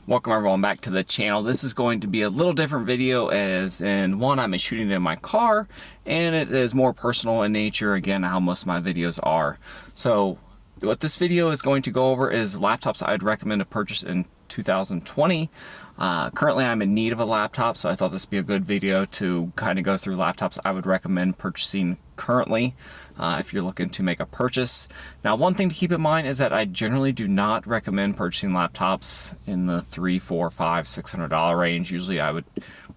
Welcome everyone back to the channel. This is going to be a little different video, as in one, I'm shooting it in my car, and it is more personal in nature, again, how most of my videos are. So what this video is going to go over is laptops I'd recommend to purchase in 2020. Currently I'm in need of a laptop, so I thought this would be a good video to kind of go through laptops I would recommend purchasing currently if you're looking to make a purchase. Now, one thing to keep in mind is that I generally do not recommend purchasing laptops in the $300, $400, $500, $600 range. Usually I would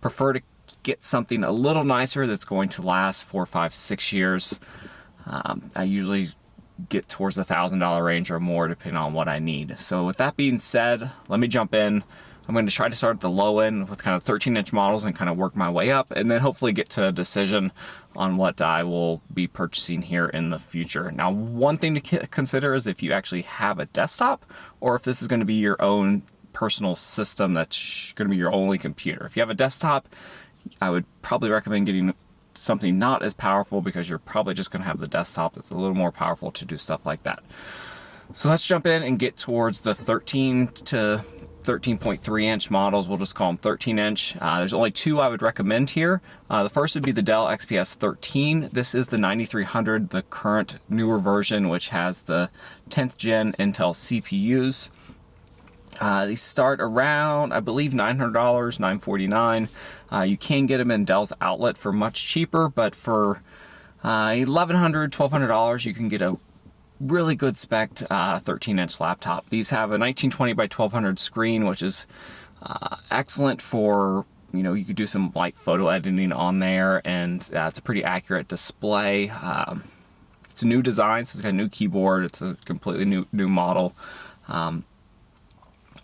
prefer to get something a little nicer that's going to last 4, 5, 6 years. I usually get towards the $1,000 range or more depending on what I need. So with that being said, let me jump in. I'm going to try to start at the low end with kind of 13-inch models and kind of work my way up, and then hopefully get to a decision on what I will be purchasing here in the future. Now, one thing to consider is if you actually have a desktop, or if this is going to be your own personal system that's going to be your only computer. If you have a desktop, I would probably recommend getting something not as powerful, because you're probably just going to have the desktop that's a little more powerful to do stuff like that. So let's jump in and get towards the 13 to 13.3 inch models. We'll just call them 13 inch. There's only two I would recommend here. The first would be the Dell XPS 13. This is the 9300, the current newer version, which has the 10th gen Intel CPUs. These start around, I believe, $900, $949. You can get them in Dell's outlet for much cheaper, but for $1,100, $1,200, you can get a really good spec 13-inch laptop. These have a 1920 by 1200 screen, which is excellent for, you could do some light photo editing on there, and it's a pretty accurate display. It's a new design, so it's got a new keyboard. It's a completely new model.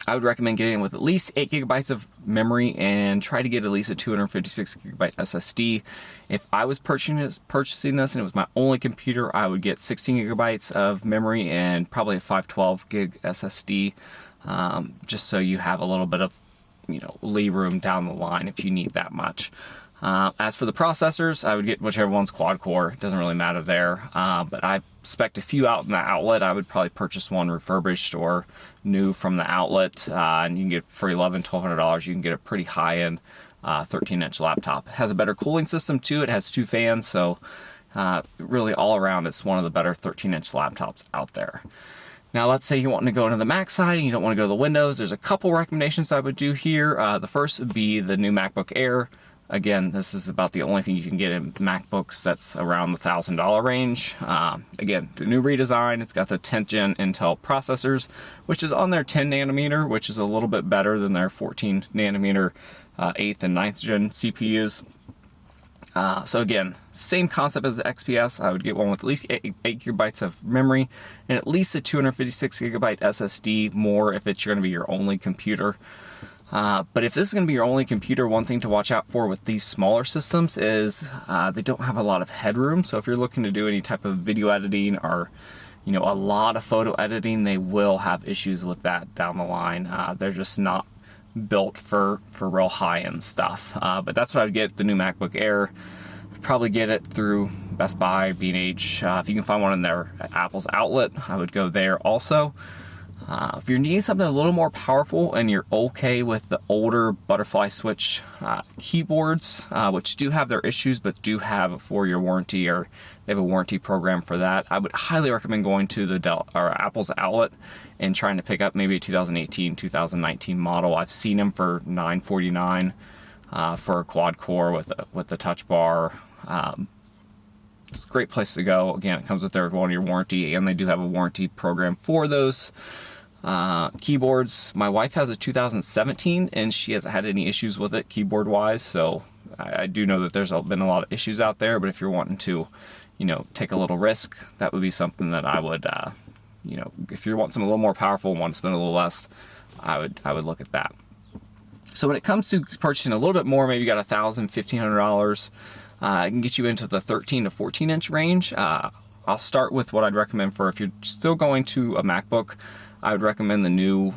I would recommend getting it with at least 8 gigabytes of memory, and try to get at least a 256 gigabyte SSD. If I was purchasing this and it was my only computer, I would get 16 gigabytes of memory and probably a 512 gig SSD, just so you have a little bit of lee room down the line if you need that much. As for the processors, I would get whichever one's quad core. It doesn't really matter there, but I spec'd a few out in the outlet. I would probably purchase one refurbished or new from the outlet, and you can get for $1,100, $1,200. You can get a pretty high-end 13-inch laptop. It has a better cooling system too. It has 2 fans, so really all around, it's one of the better 13-inch laptops out there. Now, let's say you want to go into the Mac side and you don't want to go to the Windows. There's a couple recommendations I would do here. The first would be the new MacBook Air. Again, this is about the only thing you can get in MacBooks that's around the $1,000 range. Again, the new redesign. It's got the 10th gen Intel processors, which is on their 10 nanometer, which is a little bit better than their 14 nanometer 8th and 9th gen CPUs. So again, same concept as the XPS. I would get one with at least 8 gigabytes of memory and at least a 256 gigabyte SSD, more if it's going to be your only computer. But if this is going to be your only computer, one thing to watch out for with these smaller systems is they don't have a lot of headroom. So if you're looking to do any type of video editing or a lot of photo editing, they will have issues with that down the line. They're just not built for real high-end stuff. But that's what I would get, the new MacBook Air. Probably get it through Best Buy, B&H. If you can find one in their Apple's outlet, I would go there also. If you're needing something a little more powerful and you're okay with the older butterfly switch keyboards, which do have their issues but do have a 4-year warranty, or they have a warranty program for that, I would highly recommend going to the Dell or Apple's outlet and trying to pick up maybe a 2018, 2019 model. I've seen them for $949 for a quad core with the touch bar. It's a great place to go. Again, it comes with their 1-year warranty, and they do have a warranty program for those keyboards. My wife has a 2017, and she hasn't had any issues with it keyboard wise, so I do know that there's been a lot of issues out there. But if you're wanting to take a little risk, that would be something that I would if you want something a little more powerful and want to spend a little less, I would look at that. So when it comes to purchasing a little bit more, maybe you got $1,000, $1,500, I can get you into the 13 to 14 inch range. I'll start with what I'd recommend for if you're still going to a MacBook. I would recommend the new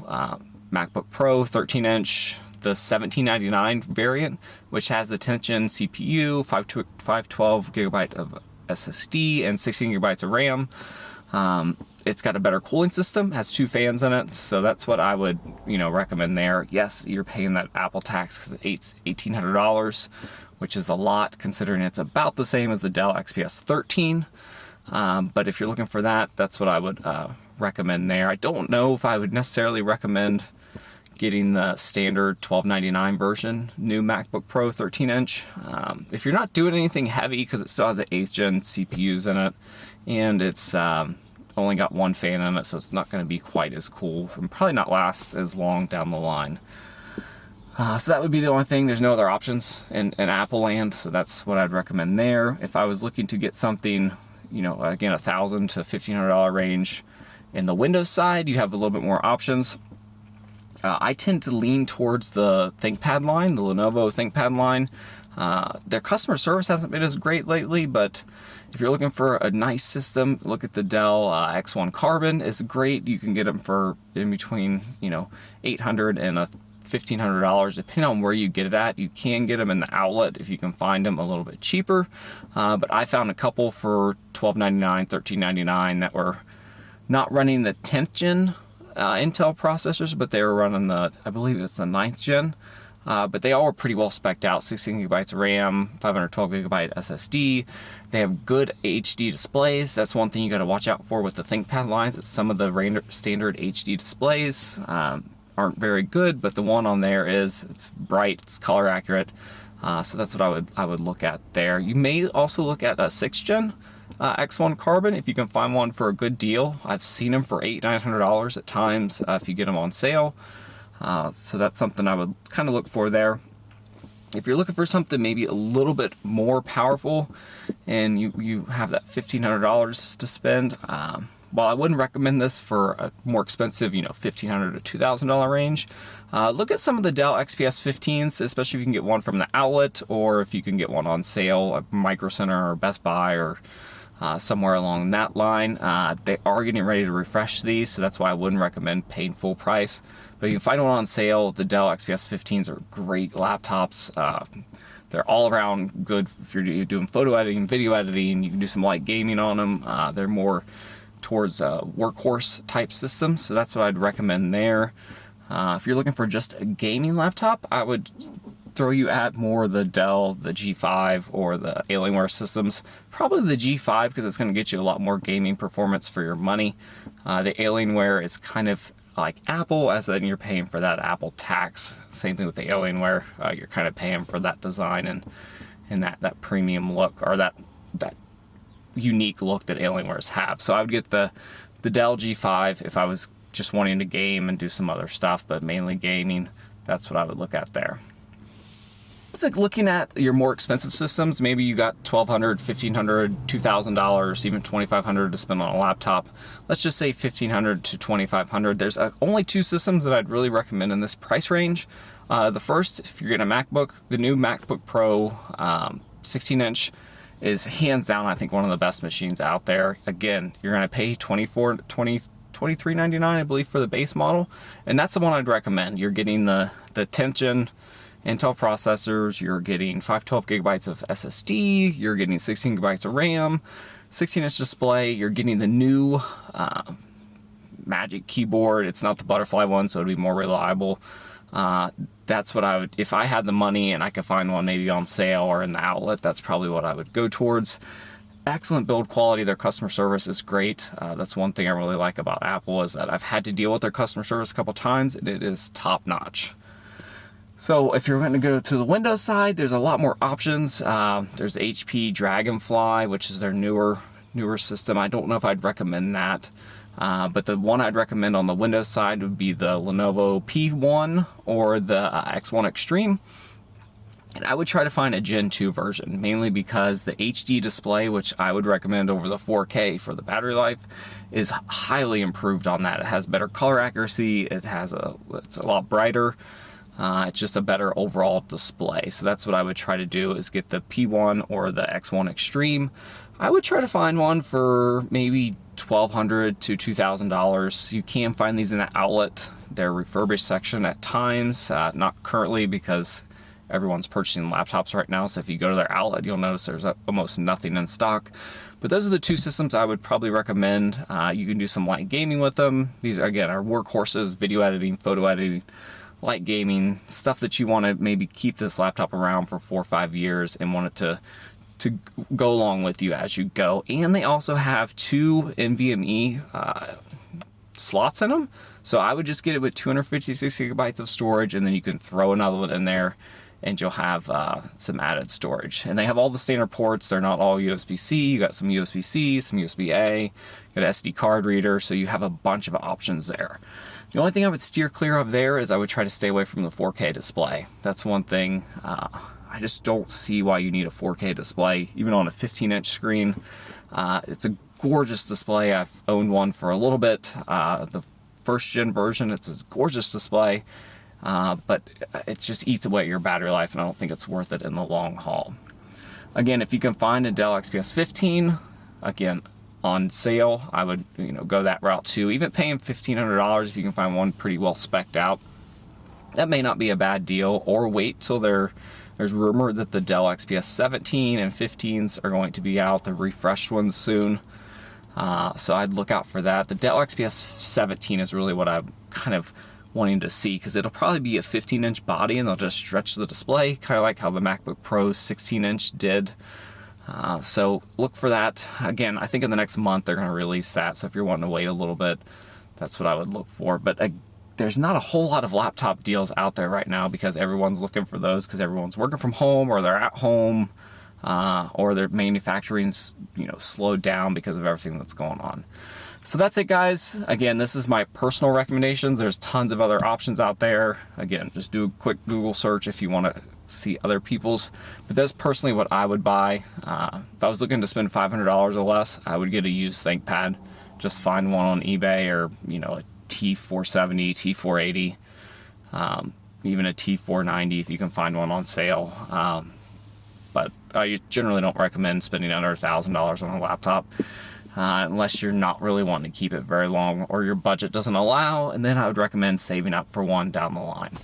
MacBook Pro 13 inch, the $1,799 variant, which has the 10th gen CPU, 512 gigabyte of SSD, and 16 gigabytes of RAM. It's got a better cooling system, has 2 fans in it, so that's what I would, recommend there. Yes, you're paying that Apple tax because it's $1,800, which is a lot considering it's about the same as the Dell XPS 13. But if you're looking for that, that's what I would recommend there. I don't know if I would necessarily recommend getting the standard $1299 version, new MacBook Pro 13-inch. If you're not doing anything heavy, because it still has the 8th gen CPUs in it, and it's only got 1 fan in it, so it's not going to be quite as cool and probably not last as long down the line. So that would be the only thing. There's no other options in Apple land, so that's what I'd recommend there. If I was looking to get something, again, $1,000 to $1,500 range in the Windows side, you have a little bit more options. I tend to lean towards the ThinkPad line, the Lenovo ThinkPad line. Their customer service hasn't been as great lately, but if you're looking for a nice system, look at the Dell X1 Carbon. It's great. You can get them for in between, $800 and $1,500, depending on where you get it at. You can get them in the outlet if you can find them a little bit cheaper. But I found a couple for $12.99, $13.99 that were not running the 10th gen Intel processors, but they were running I believe it's the 9th gen. But they all were pretty well spec'd out. 16 gigabytes of RAM, 512 gigabyte SSD. They have good HD displays. That's one thing you got to watch out for with the ThinkPad lines. That some of the standard HD displays aren't very good, but the one on there it's bright, it's color accurate. So that's what I would look at there. You may also look at a 6th gen X1 Carbon if you can find one for a good deal. I've seen them for $800-900 at times if you get them on sale. So that's something I would kind of look for there. If you're looking for something maybe a little bit more powerful and you have that $1,500 to spend, while I wouldn't recommend this for a more expensive, $1,500 to $2,000 range, look at some of the Dell XPS 15s, especially if you can get one from the outlet or if you can get one on sale at Micro Center or Best Buy or somewhere along that line. They are getting ready to refresh these, so that's why I wouldn't recommend paying full price. But you can find one on sale. The Dell XPS 15s are great laptops. They're all around good if you're doing photo editing, video editing. You can do some light gaming on them. They're more towards workhorse type systems, so that's what I'd recommend there. If you're looking for just a gaming laptop, I would throw you at more the Dell, the G5, or the Alienware systems. Probably the G5 because it's going to get you a lot more gaming performance for your money. The Alienware is kind of like Apple, as in you're paying for that Apple tax. Same thing with the Alienware. You're kind of paying for that design and that premium look, or that unique look that Alienwares have. So I would get the Dell G5 if I was just wanting to game and do some other stuff, but mainly gaming. That's what I would look at there. It's like looking at your more expensive systems. Maybe you got $1,200, $1,500, $2,000, even $2,500 to spend on a laptop. Let's just say $1,500 to $2,500. There's only 2 systems that I'd really recommend in this price range. The first, if you're getting a MacBook, the new MacBook Pro 16-inch is hands down, I think, one of the best machines out there. Again, you're going to pay $23.99, I believe, for the base model, and that's the one I'd recommend. You're getting the 10th gen Intel processors, you're getting 512 gigabytes of SSD, you're getting 16 gigabytes of RAM, 16-inch display, you're getting the new Magic keyboard. It's not the butterfly one, so it'd be more reliable. That's what I would, if I had the money and I could find one maybe on sale or in the outlet, that's probably what I would go towards. Excellent build quality. Their customer service is great. That's one thing I really like about Apple, is that I've had to deal with their customer service a couple times, and it is top notch. So if you're going to go to the Windows side, there's a lot more options. There's HP Dragonfly, which is their newer system. I don't know if I'd recommend that. But the one I'd recommend on the Windows side would be the Lenovo P1 or the X1 Extreme. And I would try to find a Gen 2 version, mainly because the HD display, which I would recommend over the 4K for the battery life, is highly improved on that. It has better color accuracy. It's a lot brighter. It's just a better overall display. So that's what I would try to do, is get the P1 or the X1 Extreme. I would try to find one for maybe $1,200 to $2,000. You can find these in the outlet, their refurbished section at times. Not currently, because everyone's purchasing laptops right now. So if you go to their outlet, you'll notice there's almost nothing in stock. But those are the two systems I would probably recommend. You can do some light gaming with them. These, again, are workhorses: video editing, photo editing, light gaming, stuff that you want to maybe keep this laptop around for 4 or 5 years and want it to go along with you as you go. And they also have 2 NVMe slots in them. So I would just get it with 256 gigabytes of storage, and then you can throw another one in there and you'll have some added storage. And they have all the standard ports. They're not all USB-C. You got some USB-C, some USB-A, you got an SD card reader, so you have a bunch of options there. The only thing I would steer clear of there is I would try to stay away from the 4K display. That's one thing. I just don't see why you need a 4K display, even on a 15-inch screen. It's a gorgeous display. I've owned one for a little bit. The first gen version, it's a gorgeous display, but it just eats away at your battery life, and I don't think it's worth it in the long haul. Again, if you can find a Dell XPS 15, again, on sale, I would go that route too. Even paying $1,500 if you can find one pretty well spec'd out, that may not be a bad deal. Or wait till there's rumor that the Dell XPS 17 and 15s are going to be out, the refreshed ones soon. So I'd look out for that. The Dell XPS 17 is really what I'm kind of wanting to see, because it'll probably be a 15-inch body and they'll just stretch the display, kind of like how the MacBook Pro 16-inch did. So look for that. Again, I think in the next month they're going to release that. So if you're wanting to wait a little bit, that's what I would look for. But there's not a whole lot of laptop deals out there right now, because everyone's looking for those, because everyone's working from home, or they're at home, or their manufacturing's slowed down because of everything that's going on. So that's it, guys. Again, this is my personal recommendations. There's tons of other options out there. Again, just do a quick Google search if you want to see other people's, but that's personally what I would buy. If I was looking to spend $500 or less, I would get a used ThinkPad. Just find one on eBay, or a T470, T480, even a T490 if you can find one on sale. But I generally don't recommend spending under $1,000 on a laptop unless you're not really wanting to keep it very long, or your budget doesn't allow, and then I would recommend saving up for one down the line.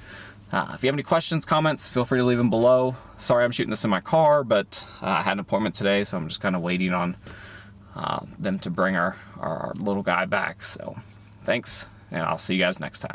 If you have any questions, comments, feel free to leave them below. Sorry I'm shooting this in my car, but I had an appointment today, so I'm just kind of waiting on them to bring our little guy back. So thanks, and I'll see you guys next time.